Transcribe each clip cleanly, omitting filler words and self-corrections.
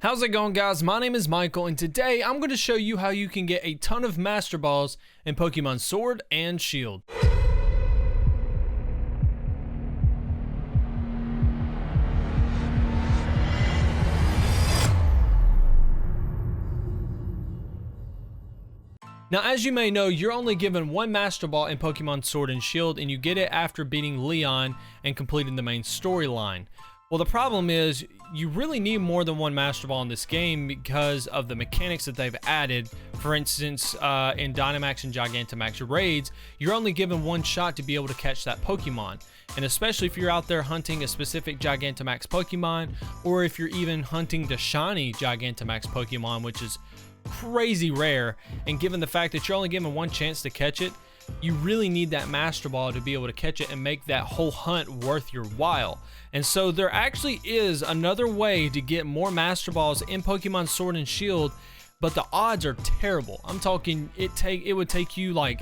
How's it going, guys? My name is Michael, and today I'm going to show you how you can get a ton of Master Balls in Pokemon Sword and Shield. Now, as you may know, you're only given one Master Ball in Pokemon Sword and Shield, and you get it after beating Leon and completing the main storyline. Well, the problem is you really need more than one Master Ball in this game because of the mechanics that they've added. For instance, in Dynamax and Gigantamax raids, you're only given one shot to be able to catch that Pokemon. And especially if you're out there hunting a specific Gigantamax Pokemon, or if you're even hunting the shiny Gigantamax Pokemon, which is crazy rare, and given the fact that you're only given one chance to catch it, you really need that Master Ball to be able to catch it and make that whole hunt worth your while. And so there actually is another way to get more Master Balls in Pokemon Sword and Shield, but the odds are terrible. I'm talking it would take you, like,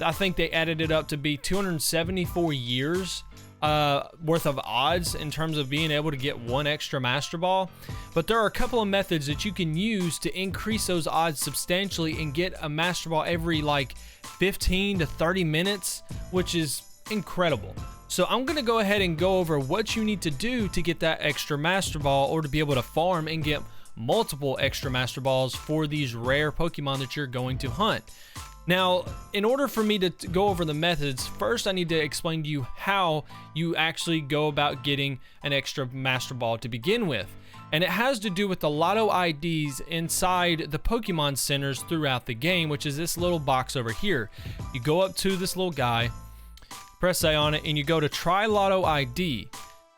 I think they added it up to be 274 years worth of odds in terms of being able to get one extra Master Ball. But there are a couple of methods that you can use to increase those odds substantially and get a Master Ball every like 15 to 30 minutes, which is incredible. So I'm going to go ahead and go over what you need to do to get that extra Master Ball, or to be able to farm and get multiple extra Master Balls for these rare Pokemon that you're going to hunt. Now, in order for me to go over the methods, first I need to explain to you how you actually go about getting an extra Master Ball to begin with. And it has to do with the Lotto IDs inside the Pokemon centers throughout the game, which is this little box over here. You go up to this little guy, press A on it, and you go to Try Lotto ID.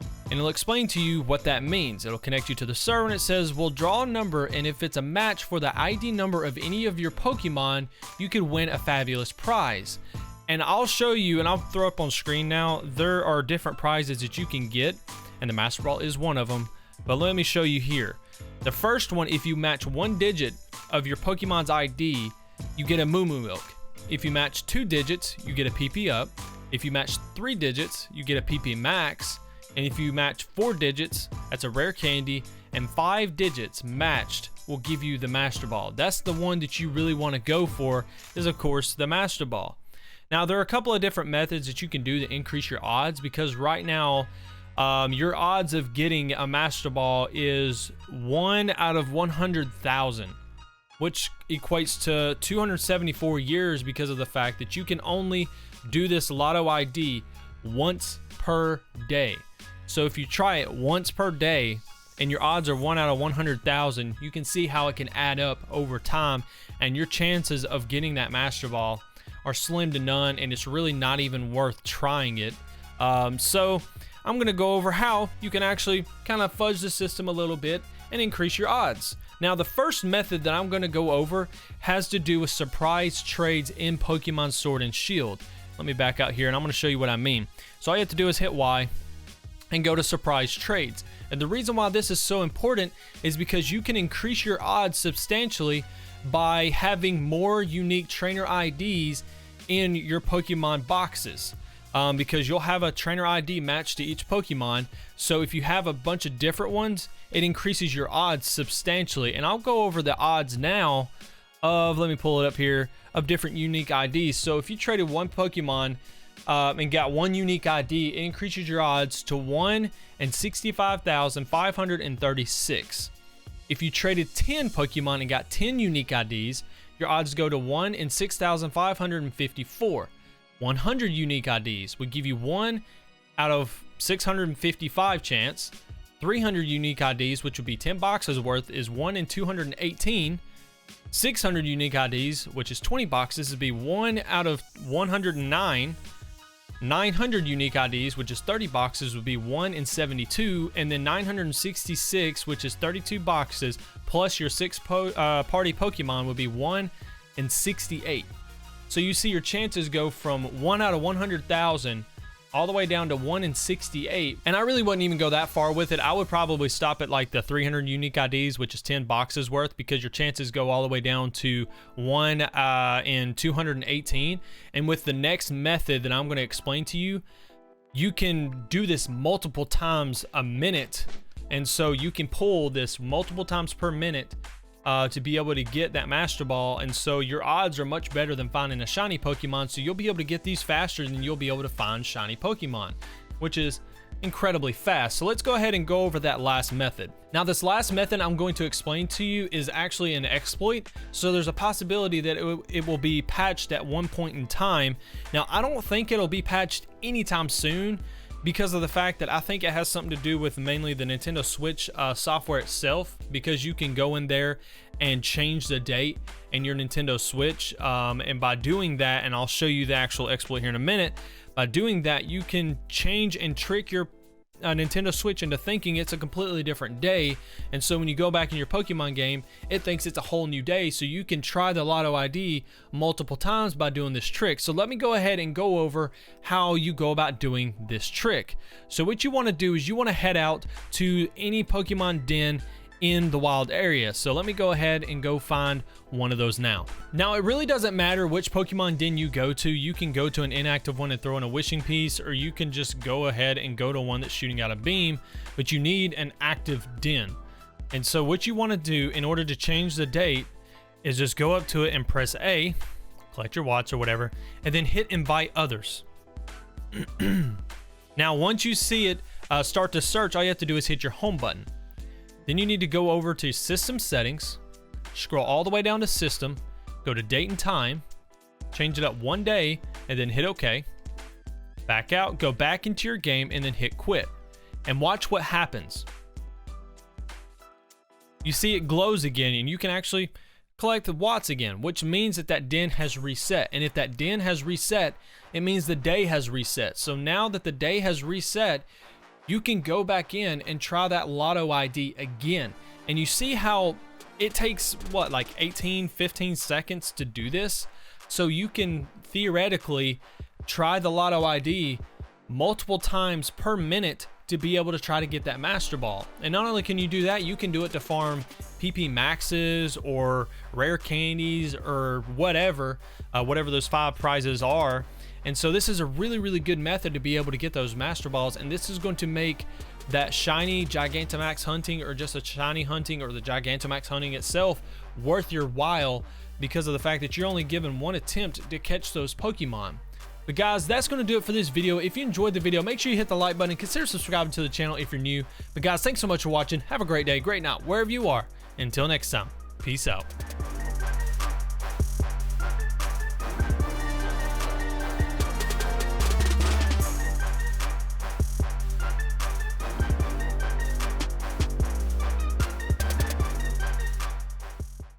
And it'll explain to you what that means. It'll connect you to the server, and it says, we'll draw a number, and if it's a match for the ID number of any of your Pokemon, you could win a fabulous prize. And I'll show you, and I'll throw up on screen now, there are different prizes that you can get, and the Master Ball is one of them. But let me show you here. The first one, if you match one digit of your Pokemon's ID, you get a Moo Moo Milk. If you match 2 digits, you get a PP Up. If you match 3 digits, you get a PP Max. And if you match 4 digits, that's a rare candy, and 5 digits matched will give you the Master Ball. That's the one that you really want to go for, is of course the Master Ball. Now, there are a couple of different methods that you can do to increase your odds, because right now your odds of getting a Master Ball is 1 out of 100,000, which equates to 274 years, because of the fact that you can only do this Lotto ID once per day. So if you try it once per day and your odds are 1 out of 100,000, you can see how it can add up over time, and your chances of getting that Master Ball are slim to none, and it's really not even worth trying it. So I'm going to go over how you can actually kind of fudge the system a little bit and increase your odds. Now, the first method that I'm going to go over has to do with surprise trades in Pokemon Sword and Shield. Let me back out here, and I'm going to show you what I mean. So all you have to do is hit Y and go to surprise trades. And the reason why this is so important is because you can increase your odds substantially by having more unique trainer IDs in your Pokemon boxes. Because you'll have a trainer ID matched to each Pokemon. So if you have a bunch of different ones, it increases your odds substantially. And I'll go over the odds now of, let me pull it up here, of different unique IDs. So if you traded one Pokemon and got one unique ID, it increases your odds to 1 in 65,536. If you traded 10 Pokemon and got 10 unique IDs, your odds go to 1 in 6,554. 100 unique IDs would give you 1 out of 655 chance. 300 unique IDs, which would be 10 boxes worth, is 1 in 218. 600 unique IDs, which is 20 boxes, would be 1 out of 109. 900 unique IDs, which is 30 boxes, would be 1 in 72, and then 966, which is 32 boxes, plus your 6 party Pokemon, would be 1 in 68. So you see your chances go from 1 out of 100,000 all the way down to 1 in 68. And I really wouldn't even go that far with it. I would probably stop at like the 300 unique IDs, which is 10 boxes worth, because your chances go all the way down to 1 in 218. And with the next method that I'm going to explain to you, you can do this multiple times a minute And so you can pull this multiple times per minute to be able to get that Master Ball. And so your odds are much better than finding a shiny Pokemon. So you'll be able to get these faster than you'll be able to find shiny Pokemon, which is incredibly fast. So let's go ahead and go over that last method. Now this last method I'm going to explain to you is actually an exploit. So there's a possibility that it will be patched at one point in time. Now I don't think it'll be patched anytime soon, because of the fact that I think it has something to do with mainly the Nintendo Switch software itself, because you can go in there and change the date in your Nintendo Switch, and by doing that, and I'll show you the actual exploit here in a minute, by doing that you can change and trick your Nintendo Switch into thinking it's a completely different day. And so when you go back in your Pokemon game, it thinks it's a whole new day. So you can try the Lotto ID multiple times by doing this trick. So let me go ahead and go over how you go about doing this trick. So what you want to do is you want to head out to any Pokemon den in the wild area. So let me go ahead and go find one of those now. Now it really doesn't matter which Pokemon den you go to. You can go to an inactive one and throw in a wishing piece, or you can just go ahead and go to one that's shooting out a beam, but you need an active den. And so what you want to do in order to change the date is just go up to it and press A, collect your watts or whatever, and then hit invite others. Now once you see it start to search, all you have to do is hit your home button. Then you need to go over to System Settings, scroll all the way down to System, go to Date and Time, change it up 1 day, and then hit OK. Back out, go back into your game, and then hit Quit. And watch what happens. You see it glows again, and you can actually collect the watts again, which means that that den has reset. And if that den has reset, it means the day has reset. So now that the day has reset, you can go back in and try that Lotto ID again. And you see how it takes, what, like 15 seconds to do this? So you can theoretically try the Lotto ID multiple times per minute to be able to try to get that Master Ball. And not only can you do that, you can do it to farm PP Maxes or rare candies or whatever, whatever those 5 prizes are. And so this is a really good method to be able to get those Master Balls, and this is going to make that shiny Gigantamax hunting, or just a shiny hunting, or the Gigantamax hunting itself worth your while, because of the fact that you're only given one attempt to catch those Pokemon. But guys, that's going to do it for this video. If you enjoyed the video, make sure you hit the like button and consider subscribing to the channel if you're new. But guys, thanks so much for watching. Have a great day, great night, wherever you are. Until next time, peace out.